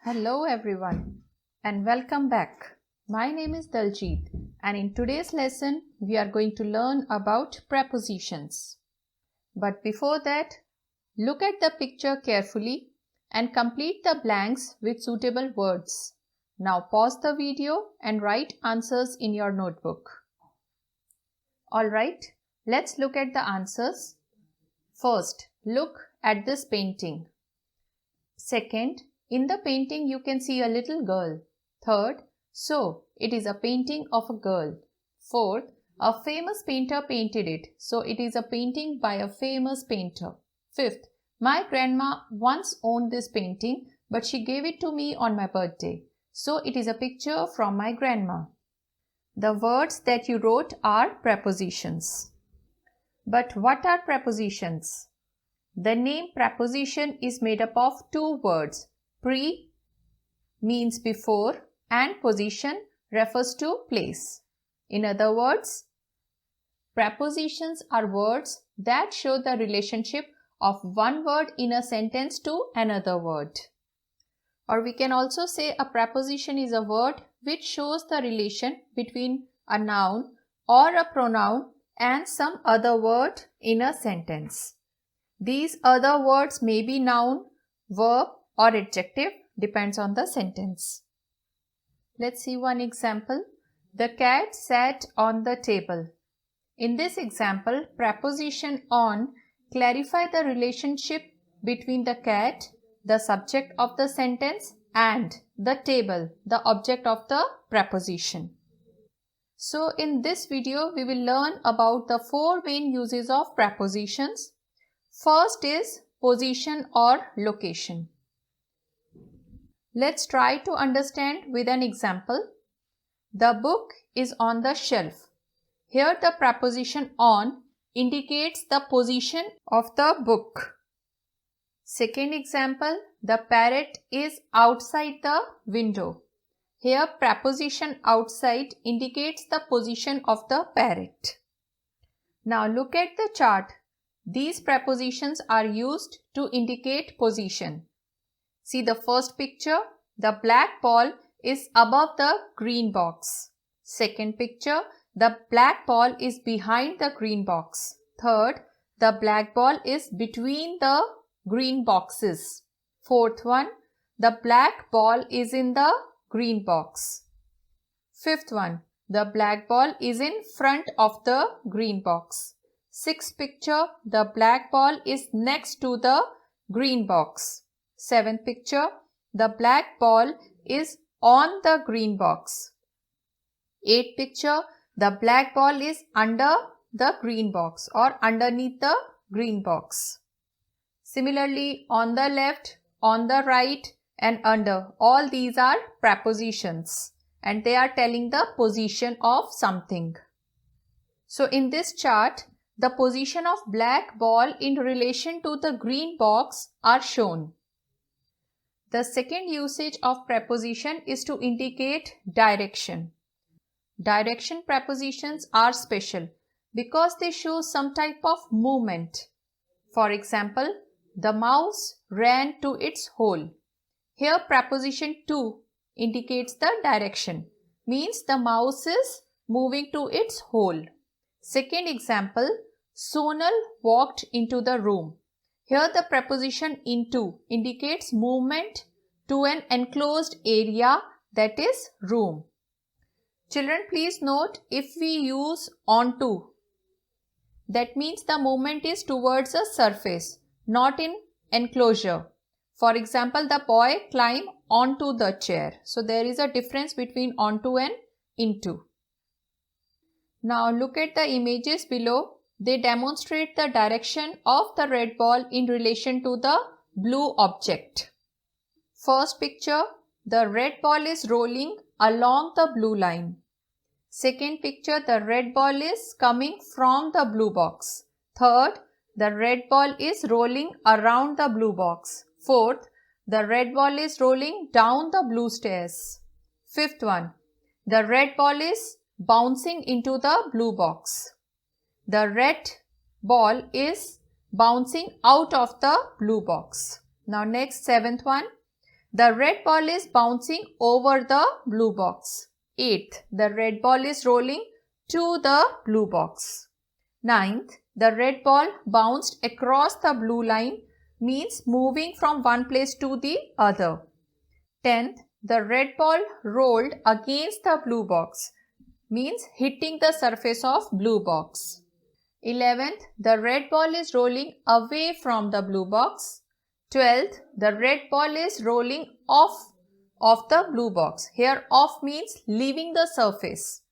Hello everyone and welcome back. My name is Daljeet and in today's lesson we are going to learn about prepositions. But before that, look at the picture carefully and complete the blanks with suitable words. Now pause the video and write answers in your notebook. Alright, let's look at the answers. First, look at this painting. Second, in the painting you can see a little girl. Third, so it is a painting of a girl. Fourth, a famous painter painted it, so it is a painting by a famous painter. Fifth, my grandma once owned this painting but she gave it to me on my birthday, so it is a picture from my grandma. The words that you wrote are prepositions. But what are prepositions? The name preposition is made up of two words. Pre means before and position refers to place. In other words, prepositions are words that show the relationship of one word in a sentence to another word. Or we can also say a preposition is a word which shows the relation between a noun or a pronoun and some other word in a sentence. These other words may be noun, verb or adjective, depends on the sentence. Let's see one example. The cat sat on the table. In this example, preposition on clarify the relationship between the cat, the subject of the sentence, and the table, the object of the preposition. So in this video, we will learn about the four main uses of prepositions. First is position or location. Let's try to understand with an example. The book is on the shelf. Here the preposition on indicates the position of the book. Second example, the parrot is outside the window. Here preposition outside indicates the position of the parrot. Now look at the chart. These prepositions are used to indicate position. See the first picture, the black ball is above the green box. Second picture, the black ball is behind the green box. Third, the black ball is between the green boxes. Fourth one, the black ball is in the green box. Fifth one, the black ball is in front of the green box. Sixth picture, the black ball is next to the green box. Seventh picture, the black ball is on the green box. Eighth picture, the black ball is under the green box or underneath the green box. Similarly, on the left, on the right and under, all these are prepositions and they are telling the position of something. So in this chart, the position of black ball in relation to the green box are shown. The second usage of preposition is to indicate direction. Direction prepositions are special because they show some type of movement. For example, the mouse ran to its hole. Here preposition to indicates the direction, means the mouse is moving to its hole. Second example, Sonal walked into the room. Here the preposition into indicates movement to an enclosed area, that is room. Children, please note, if we use onto, that means the movement is towards a surface, not in enclosure. For example, the boy climbed onto the chair. So there is a difference between onto and into. Now look at the images below. They demonstrate the direction of the red ball in relation to the blue object. First picture, the red ball is rolling along the blue line. Second picture, the red ball is coming from the blue box. Third, the red ball is rolling around the blue box. Fourth, the red ball is rolling down the blue stairs. Fifth one, the red ball is bouncing into the blue box. The red ball is bouncing out of the blue box. Now next, seventh one, the red ball is bouncing over the blue box. 8th, the red ball is rolling to the blue box. 9th, the red ball bounced across the blue line means moving from one place to the other. 10th, the red ball rolled against the blue box means hitting the surface of blue box. 11th, the red ball is rolling away from the blue box. 12th, the red ball is rolling off of the blue box. Here off means leaving the surface.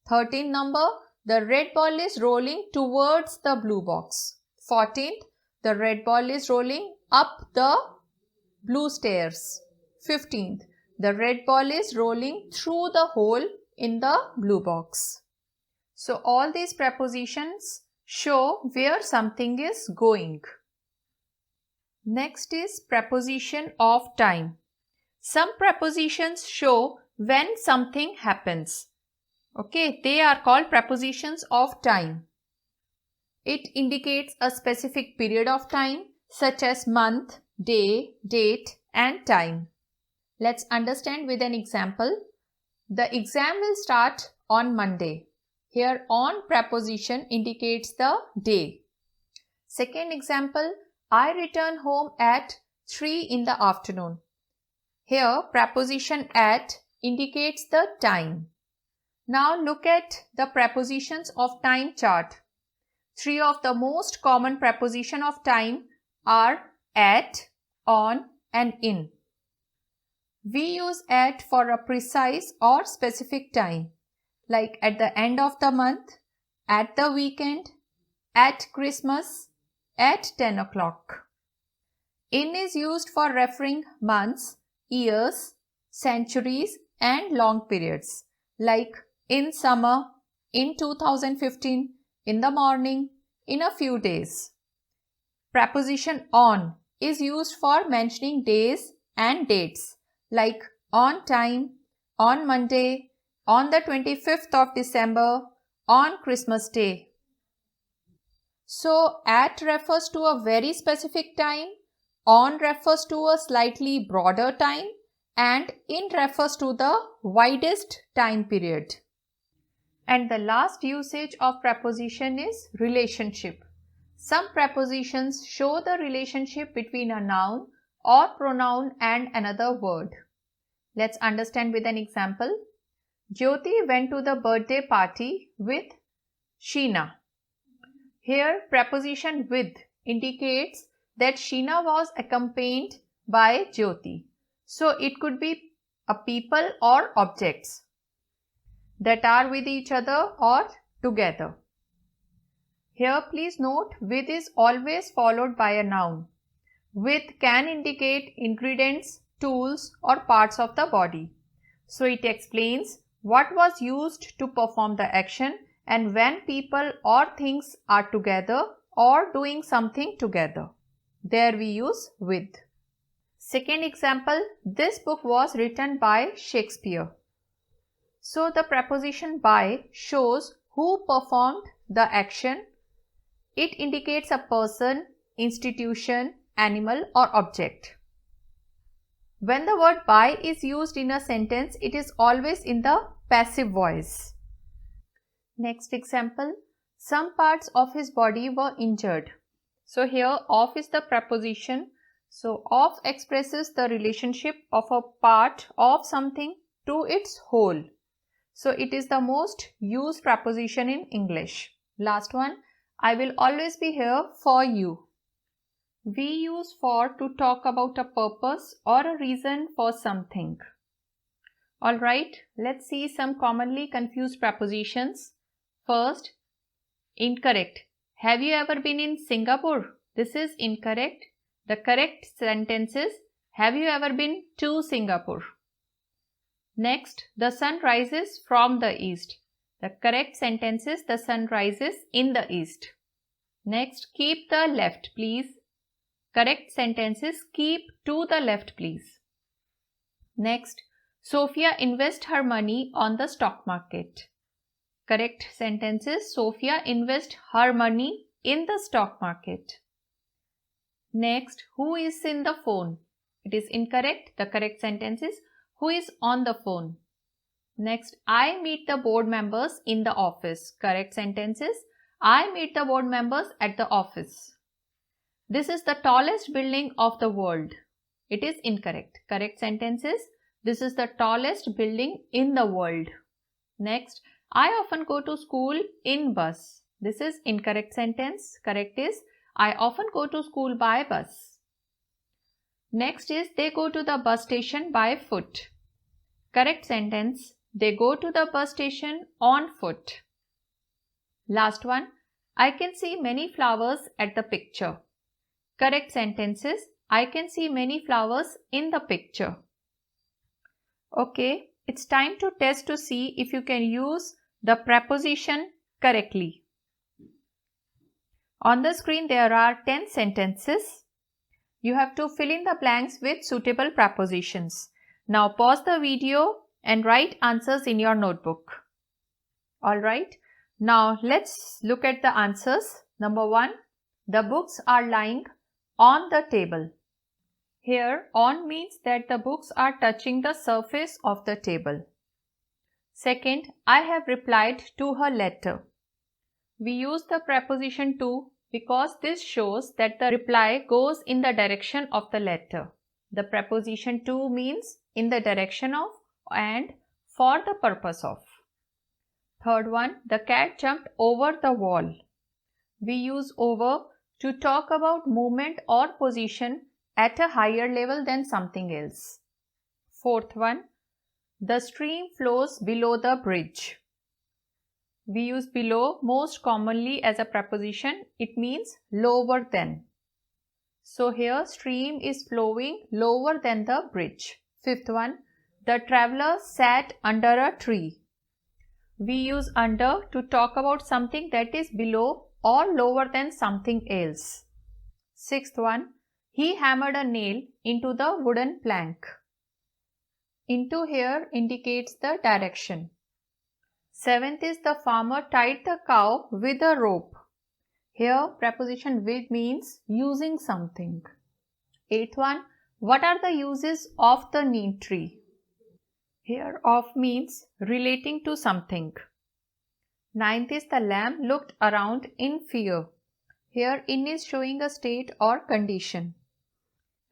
13th number, the red ball is rolling towards the blue box. 14th, the red ball is rolling up the blue stairs. 15th, the red ball is rolling through the hole in the blue box. So all these prepositions show where something is going. Next is preposition of time. Some prepositions show when something happens. Okay, they are called prepositions of time. It indicates a specific period of time such as month, day, date and time. Let's understand with an example. The exam will start on Monday. Here on preposition indicates the day. Second example, I return home at 3 in the afternoon. Here preposition at indicates the time. Now look at the prepositions of time chart. 3 of the most common preposition of time are at, on and in. We use at for a precise or specific time, like at the end of the month, at the weekend, at Christmas, at 10 o'clock. In is used for referring months, years, centuries and long periods, like in summer, in 2015, in the morning, in a few days. Preposition on is used for mentioning days and dates, like on time, on Monday, on the 25th of December, on Christmas Day. So, at refers to a very specific time, on refers to a slightly broader time, and in refers to the widest time period. And the last usage of preposition is relationship. Some prepositions show the relationship between a noun or pronoun and another word. Let's understand with an example. Jyoti went to the birthday party with Sheena. Here preposition with indicates that Sheena was accompanied by Jyoti. So it could be a people or objects that are with each other or together. Here please note with is always followed by a noun. With can indicate ingredients, tools or parts of the body. So it explains what was used to perform the action and when people or things are together or doing something together. There we use with. Second example, this book was written by Shakespeare. So the preposition by shows who performed the action. It indicates a person, institution, animal or object. When the word by is used in a sentence, it is always in the passive voice. Next example, some parts of his body were injured. So here of is the preposition. So of expresses the relationship of a part of something to its whole. So it is the most used preposition in English. Last one, I will always be here for you. We use for to talk about a purpose or a reason for something. Alright, let's see some commonly confused prepositions. First, incorrect. Have you ever been in Singapore? This is incorrect. The correct sentence is, have you ever been to Singapore? Next, the sun rises from the east. The correct sentence is, the sun rises in the east. Next, keep the left, please. Correct sentence is, keep to the left, please. Next, Sophia invests her money on the stock market. Correct sentence is, Sophia invests her money in the stock market. Next, who is in the phone? It is incorrect. The correct sentence is who is on the phone. Next, I meet the board members in the office. Correct sentence is I meet the board members at the office. This is the tallest building of the world. It is incorrect. Correct sentence is this is the tallest building in the world. Next, I often go to school in bus. This is incorrect sentence. Correct is I often go to school by bus. Next is they go to the bus station by foot. Correct sentence, they go to the bus station on foot. Last one, I can see many flowers at the picture. Correct sentence is I can see many flowers in the picture. Okay, it's time to test to see if you can use the preposition correctly. On the screen there are 10 sentences. You have to fill in the blanks with suitable prepositions. Now pause the video and write answers in your notebook. Alright, now let's look at the answers. Number 1, the books are lying on the table. Here, on means that the books are touching the surface of the table. Second, I have replied to her letter. We use the preposition to because this shows that the reply goes in the direction of the letter. The preposition to means in the direction of and for the purpose of. Third one, the cat jumped over the wall. We use over to talk about movement or position at a higher level than something else. Fourth one, the stream flows below the bridge. We use below most commonly as a preposition. It means lower than. So here stream is flowing lower than the bridge. Fifth one, the traveler sat under a tree. We use under to talk about something that is below or lower than something else. Sixth one, he hammered a nail into the wooden plank. Into here indicates the direction. Seventh is the farmer tied the cow with a rope. Here preposition with means using something. Eighth one, what are the uses of the neem tree? Here of means relating to something. Ninth is the lamb looked around in fear. Here in is showing a state or condition.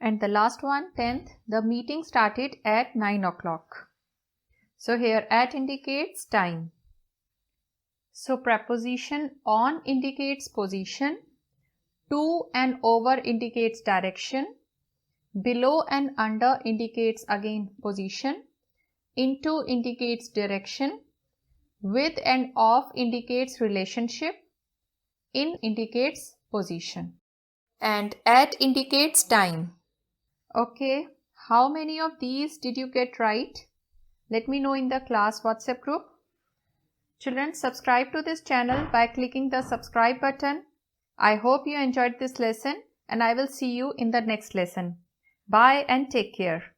And the last one, 10th, the meeting started at 9 o'clock. So here at indicates time. So preposition on indicates position, to and over indicates direction, below and under indicates again position, into indicates direction, with and of indicates relationship, in indicates position, and at indicates time. Okay, how many of these did you get right? Let me know in the class WhatsApp group. Children, subscribe to this channel by clicking the subscribe button. I hope you enjoyed this lesson and I will see you in the next lesson. Bye and take care.